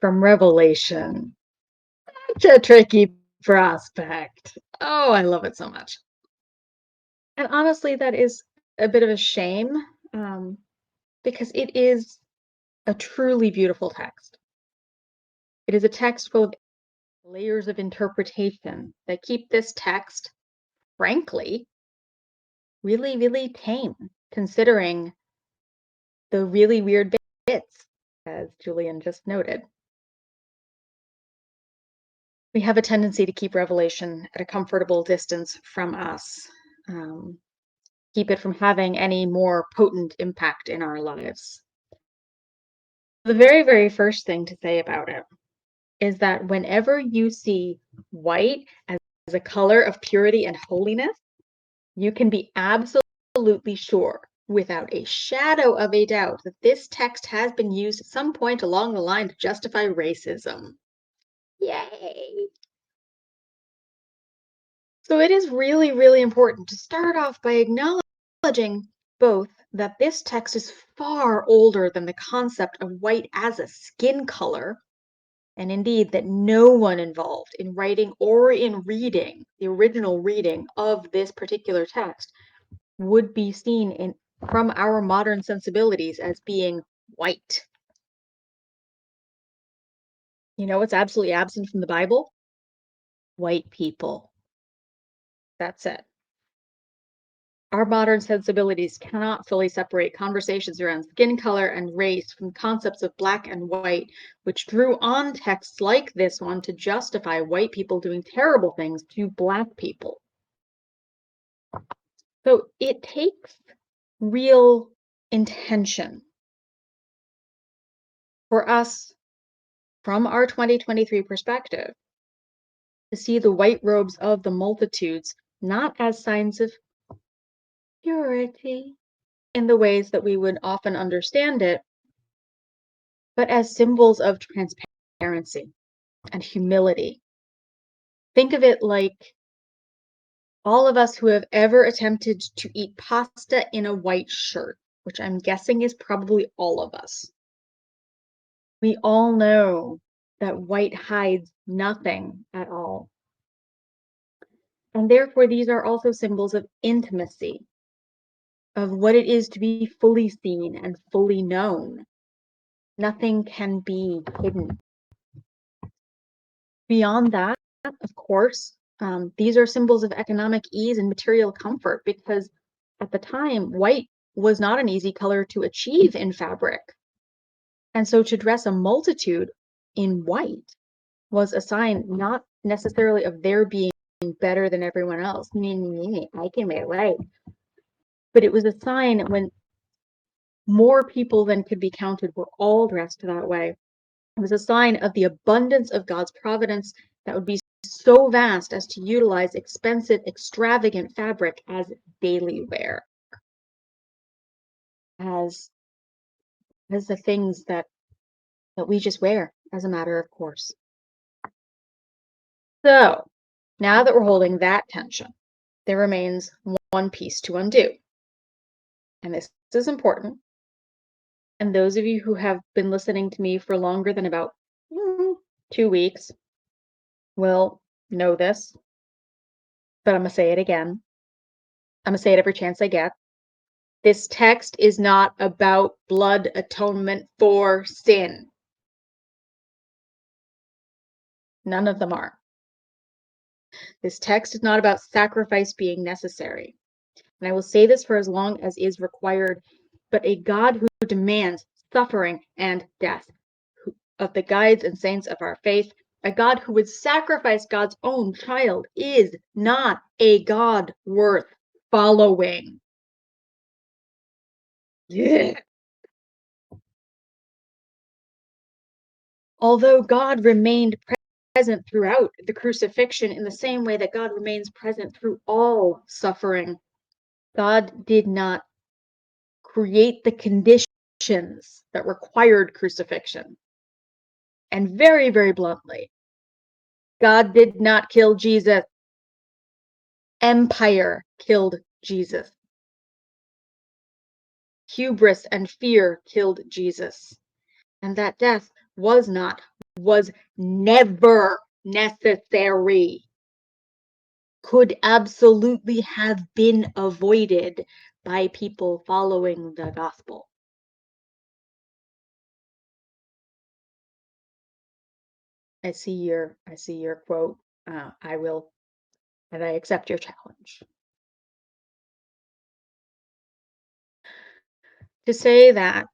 from Revelation. Such a tricky prospect. Oh, I love it so much. And honestly, that is a bit of a shame, um, because it is a truly beautiful text. It is a text full of layers of interpretation that keep this text, frankly, really, really tame, considering the really weird bits, as Julian just noted. We have a tendency to keep Revelation at a comfortable distance from us, keep it from having any more potent impact in our lives. The very, very first thing to say about it is that whenever you see white as a color of purity and holiness, you can be absolutely sure, without a shadow of a doubt, that this text has been used at some point along the line to justify racism. Yay! So it is really, really important to start off by acknowledging both that this text is far older than the concept of white as a skin color, and indeed that no one involved in writing or in reading the original reading of this particular text would be seen from our modern sensibilities as being white. You know what's absolutely absent from the Bible? White people. That's it. Our modern sensibilities cannot fully separate conversations around skin color and race from concepts of black and white, which drew on texts like this one to justify white people doing terrible things to black people. So it takes real intention for us, from our 2023 perspective, to see the white robes of the multitudes not as signs of purity in the ways that we would often understand it, but as symbols of transparency and humility. Think of it like all of us who have ever attempted to eat pasta in a white shirt, which I'm guessing is probably all of us. We all know that white hides nothing at all. And therefore, these are also symbols of intimacy, of what it is to be fully seen and fully known. Nothing can be hidden. Beyond that, of course, these are symbols of economic ease and material comfort, because at the time, white was not an easy color to achieve in fabric. And so to dress a multitude in white was a sign not necessarily of their being better than everyone else. I can wear white. But it was a sign when more people than could be counted were all dressed that way. It was a sign of the abundance of God's providence that would be so vast as to utilize expensive, extravagant fabric as daily wear, as the things that we just wear as a matter of course. So now that we're holding that tension, there remains one piece to undo. And this is important. And those of you who have been listening to me for longer than about 2 weeks will know this, but I'm going to say it again. I'm going to say it every chance I get. This text is not about blood atonement for sin. None of them are. This text is not about sacrifice being necessary. And I will say this for as long as is required, but a God who demands suffering and death of the guides and saints of our faith, a God who would sacrifice God's own child, is not a God worth following. Yeah. Although God remained present throughout the crucifixion in the same way that God remains present through all suffering, God did not create the conditions that required crucifixion. And very, very bluntly, God did not kill Jesus. Empire killed Jesus. Hubris and fear killed Jesus. And that death was not, was never necessary, could absolutely have been avoided by people following the gospel. I see your quote. I will, and I accept your challenge. To say that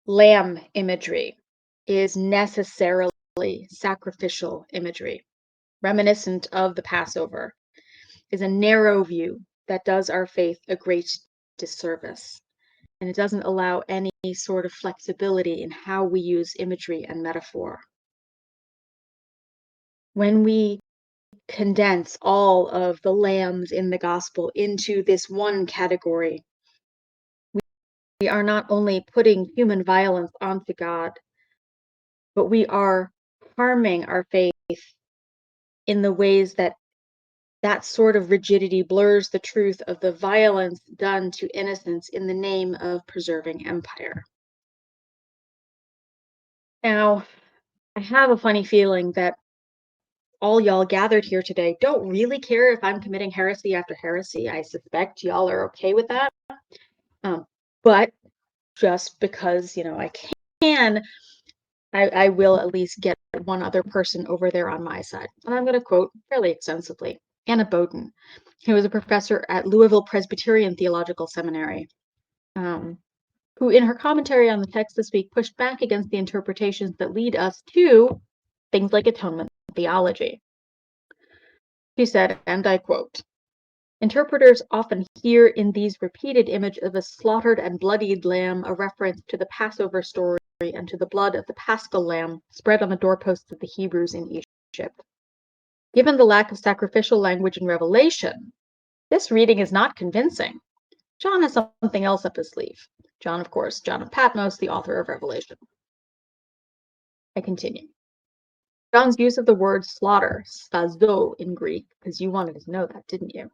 lamb imagery is necessarily sacrificial imagery, reminiscent of the Passover, is a narrow view that does our faith a great disservice. And it doesn't allow any sort of flexibility in how we use imagery and metaphor. When we condense all of the lambs in the gospel into this one category, we are not only putting human violence onto God, but we are harming our faith in the ways that that sort of rigidity blurs the truth of the violence done to innocents in the name of preserving empire. Now, I have a funny feeling that all y'all gathered here today don't really care if I'm committing heresy after heresy. I suspect y'all are okay with that. But just because, I can, I will at least get one other person over there on my side. And I'm going to quote fairly extensively Anna Bowden, who was a professor at Louisville Presbyterian Theological Seminary, who in her commentary on the text this week pushed back against the interpretations that lead us to things like atonement theology. She said, and I quote, "Interpreters often hear in these repeated image of a slaughtered and bloodied lamb a reference to the Passover story and to the blood of the Paschal lamb spread on the doorposts of the Hebrews in Egypt. Given the lack of sacrificial language in Revelation, this reading is not convincing. John has something else up his sleeve." John, of course, John of Patmos, the author of Revelation. I continue. John's use of the word slaughter, spazo in Greek, because you wanted to know that, didn't you,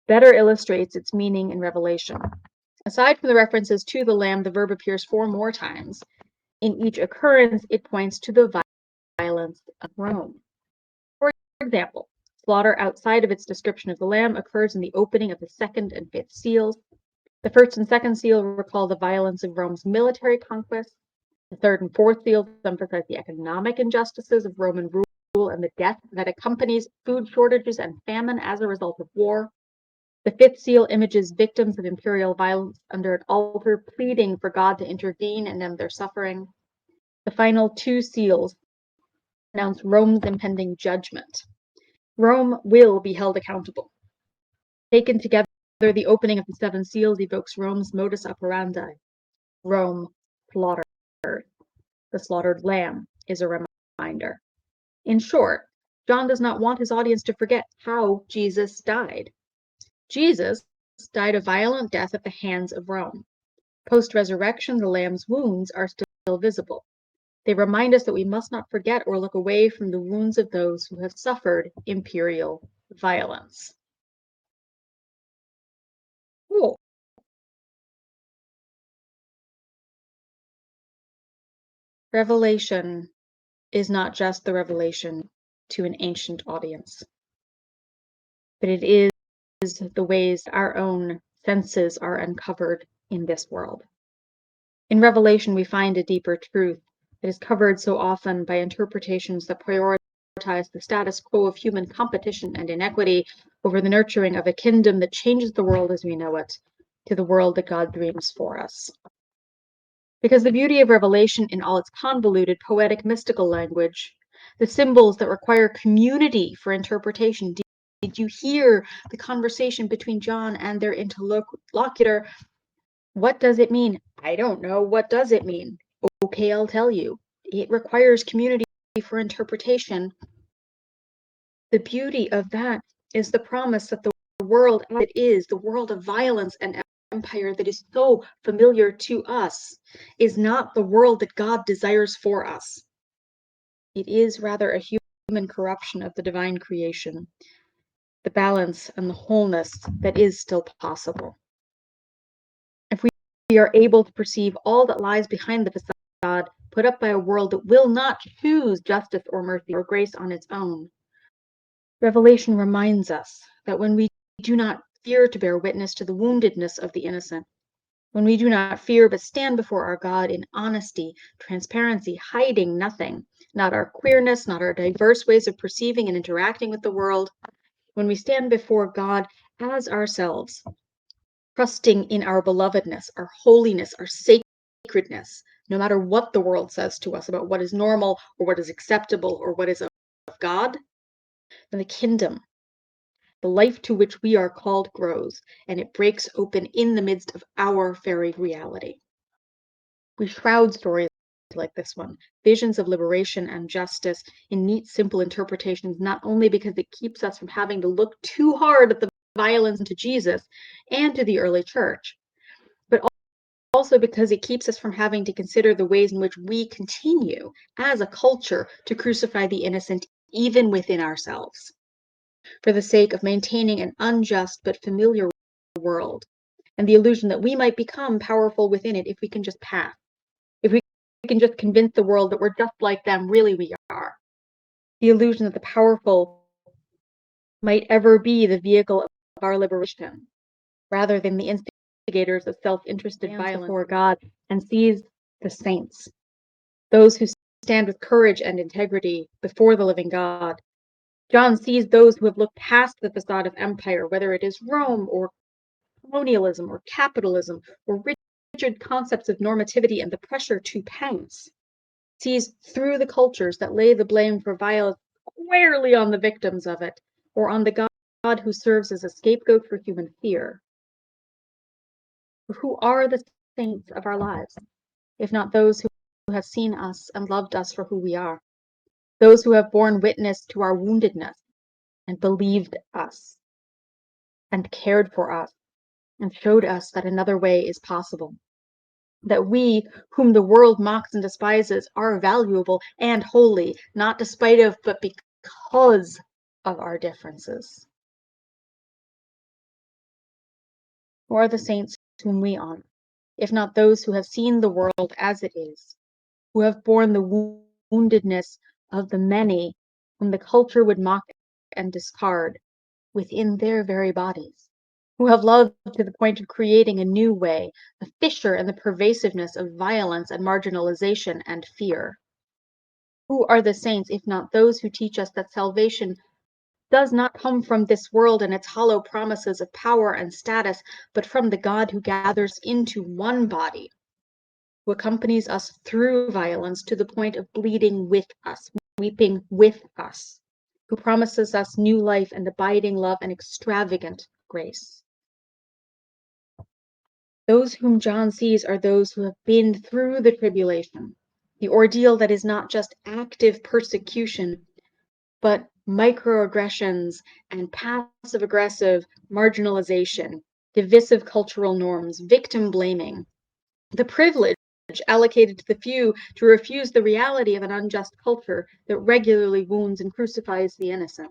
better illustrates its meaning in Revelation. Aside from the references to the lamb, the verb appears 4 more times. In each occurrence, it points to the violence of Rome. For example, slaughter outside of its description of the lamb occurs in the opening of the 2nd and 5th seals. The 1st and 2nd seal recall the violence of Rome's military conquest. The 3rd and 4th seals emphasize the economic injustices of Roman rule and the death that accompanies food shortages and famine as a result of war. The 5th seal images victims of imperial violence under an altar pleading for God to intervene and end their suffering. The final 2 seals announce Rome's impending judgment. Rome will be held accountable. Taken together, the opening of the 7 seals evokes Rome's modus operandi. Rome slaughtered. The slaughtered lamb is a reminder. In short, John does not want his audience to forget how Jesus died. Jesus died a violent death at the hands of Rome. Post-resurrection, the lamb's wounds are still visible. They remind us that we must not forget or look away from the wounds of those who have suffered imperial violence. Cool. Revelation is not just the revelation to an ancient audience, but it is the ways our own senses are uncovered in this world. In Revelation, we find a deeper truth that is covered so often by interpretations that prioritize the status quo of human competition and inequity over the nurturing of a kingdom that changes the world as we know it to the world that God dreams for us. Because the beauty of Revelation in all its convoluted, poetic, mystical language, the symbols that require community for interpretation. Did you hear the conversation between John and their interlocutor? What does it mean? I don't know. What does it mean? Okay, I'll tell you. It requires community for interpretation. The beauty of that is the promise that the world as it is, the world of violence and empire that is so familiar to us, is not the world that God desires for us. It is rather a human corruption of the divine creation, the balance and the wholeness that is still possible. If we are able to perceive all that lies behind the facade, put up by a world that will not choose justice or mercy or grace on its own. Revelation reminds us that when we do not fear to bear witness to the woundedness of the innocent, when we do not fear but stand before our God in honesty, transparency, hiding nothing, not our queerness, not our diverse ways of perceiving and interacting with the world, when we stand before God as ourselves, trusting in our belovedness, our holiness, our sacredness, no matter what the world says to us about what is normal or what is acceptable or what is of God, then the kingdom, the life to which we are called, grows, and it breaks open in the midst of our very reality. We shroud stories like this one, visions of liberation and justice, in neat, simple interpretations, not only because it keeps us from having to look too hard at the violence to Jesus and to the early church, but also because it keeps us from having to consider the ways in which we continue as a culture to crucify the innocent even within ourselves, for the sake of maintaining an unjust but familiar world, and the illusion that we might become powerful within it if we can just pass. If we can just convince the world that we're just like them, really we are. The illusion that the powerful might ever be the vehicle of our liberation, rather than the instigators of self-interested violence before God, and sees the saints, those who stand with courage and integrity before the living God. John sees those who have looked past the facade of empire, whether it is Rome or colonialism or capitalism or rigid concepts of normativity and the pressure to pounce, sees through the cultures that lay the blame for violence squarely on the victims of it, or on the God who serves as a scapegoat for human fear. Who are the saints of our lives, if not those who have seen us and loved us for who we are, those who have borne witness to our woundedness and believed us and cared for us and showed us that another way is possible, that we, whom the world mocks and despises, are valuable and holy, not despite of, but because of our differences? Who are the saints whom we honor, if not those who have seen the world as it is, who have borne the woundedness of the many whom the culture would mock and discard within their very bodies, who have loved to the point of creating a new way, a fissure in the pervasiveness of violence and marginalization and fear? Who are the saints, if not those who teach us that salvation does not come from this world and its hollow promises of power and status, but from the God who gathers into one body, who accompanies us through violence to the point of bleeding with us, weeping with us, who promises us new life and abiding love and extravagant grace? Those whom John sees are those who have been through the tribulation, the ordeal that is not just active persecution, but microaggressions and passive-aggressive marginalization, divisive cultural norms, victim blaming, the privilege allocated to the few to refuse the reality of an unjust culture that regularly wounds and crucifies the innocent.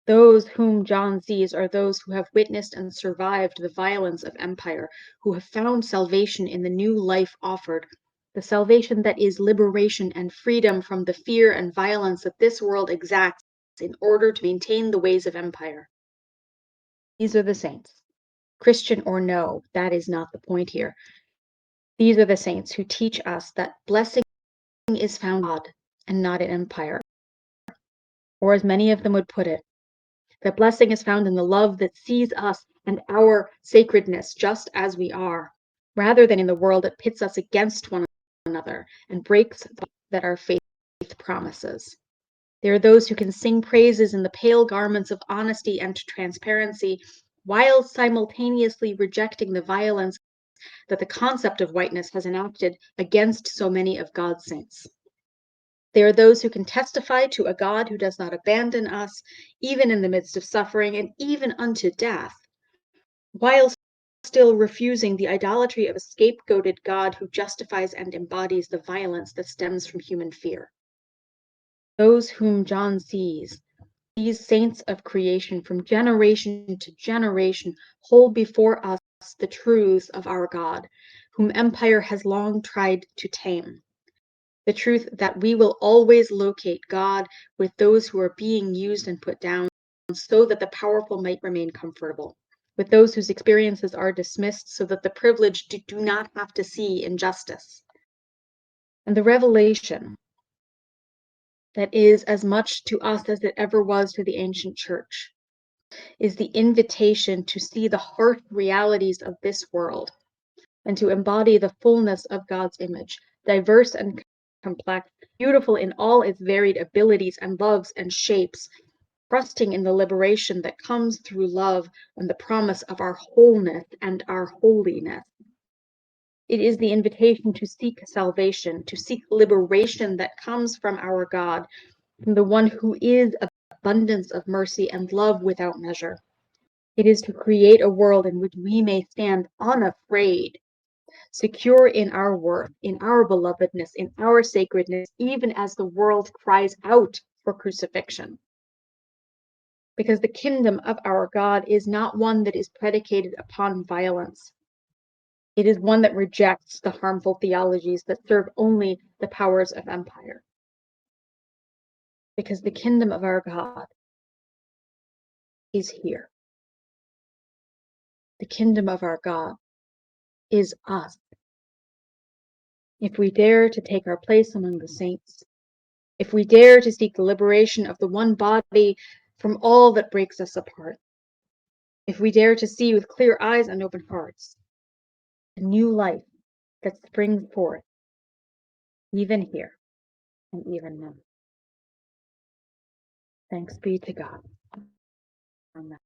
Those whom John sees are those who have witnessed and survived the violence of empire, who have found salvation in the new life offered, the salvation that is liberation and freedom from the fear and violence that this world exacts in order to maintain the ways of empire. These are the saints. Christian or no, that is not the point here. These are the saints who teach us that blessing is found in God and not in empire. Or as many of them would put it, that blessing is found in the love that sees us and our sacredness just as we are, rather than in the world that pits us against one another and breaks that our faith promises. There are those who can sing praises in the pale garments of honesty and transparency, while simultaneously rejecting the violence that the concept of whiteness has enacted against so many of God's saints. They are those who can testify to a God who does not abandon us, even in the midst of suffering and even unto death, while still refusing the idolatry of a scapegoated God who justifies and embodies the violence that stems from human fear. Those whom John sees, these saints of creation from generation to generation, hold before us the truths of our God, whom empire has long tried to tame. The truth that we will always locate God with those who are being used and put down so that the powerful might remain comfortable, with those whose experiences are dismissed so that the privileged do not have to see injustice. And the revelation that is as much to us as it ever was to the ancient church is the invitation to see the harsh realities of this world and to embody the fullness of God's image, diverse and complex, beautiful in all its varied abilities and loves and shapes, trusting in the liberation that comes through love and the promise of our wholeness and our holiness. It is the invitation to seek salvation, to seek liberation that comes from our God, from the one who is abundance of mercy and love without measure. It is to create a world in which we may stand unafraid, secure in our worth, in our belovedness, in our sacredness, even as the world cries out for crucifixion. Because the kingdom of our God is not one that is predicated upon violence. It is one that rejects the harmful theologies that serve only the powers of empire. Because the kingdom of our God is here. The kingdom of our God is us. If we dare to take our place among the saints, if we dare to seek the liberation of the one body from all that breaks us apart, if we dare to see with clear eyes and open hearts a new life that springs forth, even here and even now. Thanks be to God. Amen.